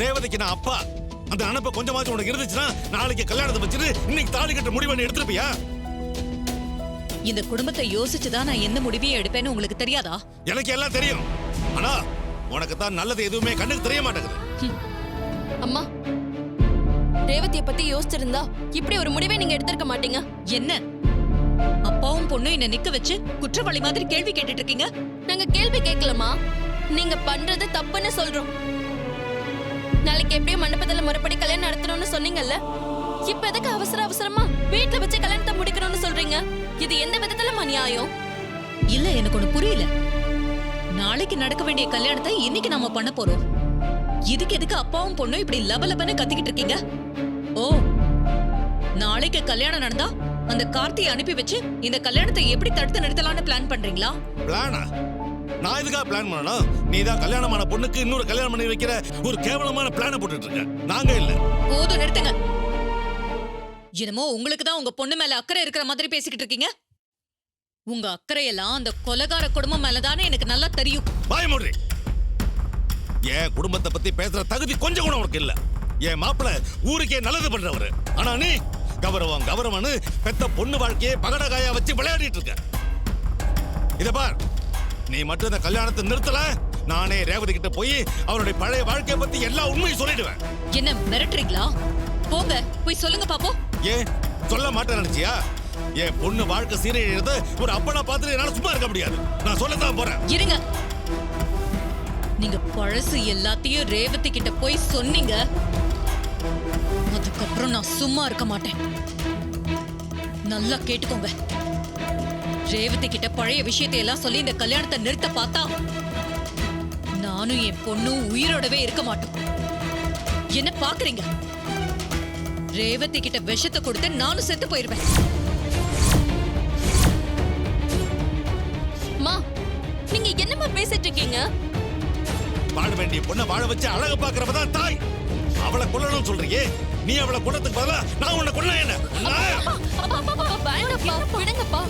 ரேவதிக்கு நான் அப்பா. அந்த நினைப்ப கொஞ்சமாச்சும் உனக்கு இருந்துச்சுன்னா நாளைக்கு கல்யாணத்தை வச்சுட்டு இன்னைக்கு தாலி கட்ட முடிவு பண்ணி எடுத்துருப்பியா? இந்த குடும்பத்தை யோசிச்சுதான் நான் எந்த முடிவையும் எடுப்பேன்னு உங்களுக்கு தெரியாதா? எனக்கு எல்லாம் தெரியும். ஆனா உனக்கு தான் நல்லது எதுவுமே கண்ணுக்கு தெரிய மாட்டேங்குது. அம்மா, ரேவதியை பத்தி யோசிச்சிருந்தா இப்படி ஒரு முடிவை நீங்க எடுத்திருக்க மாட்டீங்க. என்ன அப்பாவும் பொண்ணும் என்ன நிக்க வச்சு குற்றவாளி மாதிரி கேள்வி கேட்டுட்டு இருக்கீங்க? நாங்க கேள்வி கேட்கலமா, நீங்க பண்றது தப்புன்னு சொல்றோம். நாளைக்கு எப்படியும் மண்டபத்துல முறைப்படி கல்யாணம் நடத்தணும்னு சொன்னீங்கல்ல, இப்ப எதுக்கு அவசரமா வீட்டுல வச்சு கல்யாணத்தை முடிக்கணும்னு சொல்றீங்க? இது எந்த விதத்துல நியாயம்? இல்ல, எனக்கு ஒண்ணு புரியல. நாளைக்கு நடக்க வேண்டிய கல்யாணத்தை இன்னைக்கு நாம பண்ண போறோம். இதுக்கு எதுக்கு அப்பாவும் பொண்ணும் இப்படி லபலபன்னு கத்திக்கிட்டு இருக்கீங்க? ஓ, நாளைக்கு கல்யாணம் நடந்தா அந்த கார்த்தியை அனுப்பி வச்சு இந்த கல்யாணத்தை எப்படி தடுத்து நிறுத்தலாம்னு பிளான் பண்றீங்களா? பிளானா? நான் இதுக்காக பிளான் பண்ணணும்? நீ தான் கல்யாணமான பொண்ணுக்கு இன்னொரு கல்யாணம் பண்ணி வைக்கிற ஒரு கேவலமான பிளான போட்டுட்டு இருக்க. நாங்க இல்ல. போதும், நிறுத்துங்க. என்னமோ உங்களுக்கு தான் உங்க பொண்ணு மேல அக்கறை இருக்கிற மாதிரி பேசிக்கிட்டு இருக்கீங்க. உங்க அக்கறையெல்லாம் அந்த கொலைகார குடும்பம் மேலதானே எனக்கு நல்லா தெரியும். வாய மூடி. என் குடும்பத்தை பத்தி பேசுற தகுதி கொஞ்சம் கூட உனக்கு இல்ல. என் மாப்பிள்ள ஊருக்கே நல்லது பண்றவரு. ஆனா நீ கௌரவம்னு பெத்த பொண்ணு வாழ்க்கையை பகடகாயா வச்சு விளையாடிட்டு இருக்க. இத பார், நீ மட்டும் இந்த கல்யாணத்தை நிறுத்தல, நானே ரேவதி கிட்ட போய் அவருடைய பழைய வாழ்க்கையை பத்தி எல்லா உண்மையும் சொல்லிடுவேன். என்ன மிரட்டுறீங்களா? போங்க, போய் சொல்லுங்க பாப்போம். ஏன் சொல்ல மாட்டேன் நினைச்சியா? என் பொண்ணு வாழ்க்கை சீரழியறத ஒரு அப்பனா பார்த்துட்டு என்னால சும்மா இருக்க முடியாது. நான் சொல்லத்தான் போறேன். இருங்க. நீங்க பழசு எல்லாத்தையும் ரேவதி கிட்ட போய் சொன்னீங்க, அதுக்கப்புறம் நான் சும்மா இருக்க மாட்டேன். நல்லா கேட்டுக்கோங்க. ரேவதி கிட்ட பழைய விஷயத்தை எல்லாம் சொல்லி இந்த கல்யாணத்தை நிறுத்த பார்த்தா நானும் என் பொண்ணும் உயிரோடவே இருக்க மாட்டோம். என்ன பாக்குறீங்க? ரேவதி கிட்ட விஷத்தை கொடுத்து நானும் செத்து போயிருவேன். மா, நீங்க என்னமா பேசிட்டு இருக்கீங்க? வாழ வேண்டிய பொண்ணை வாழ வச்சு அழகு பாக்குறவதான் தாய். அவளை கொல்லணும்னு சொல்றியே, நீ அவளை கொல்லத்துக்கு பதிலா நான் உன்னை கொல்ல என்ன? வேண்டாப்பா, விடுங்கப்பா.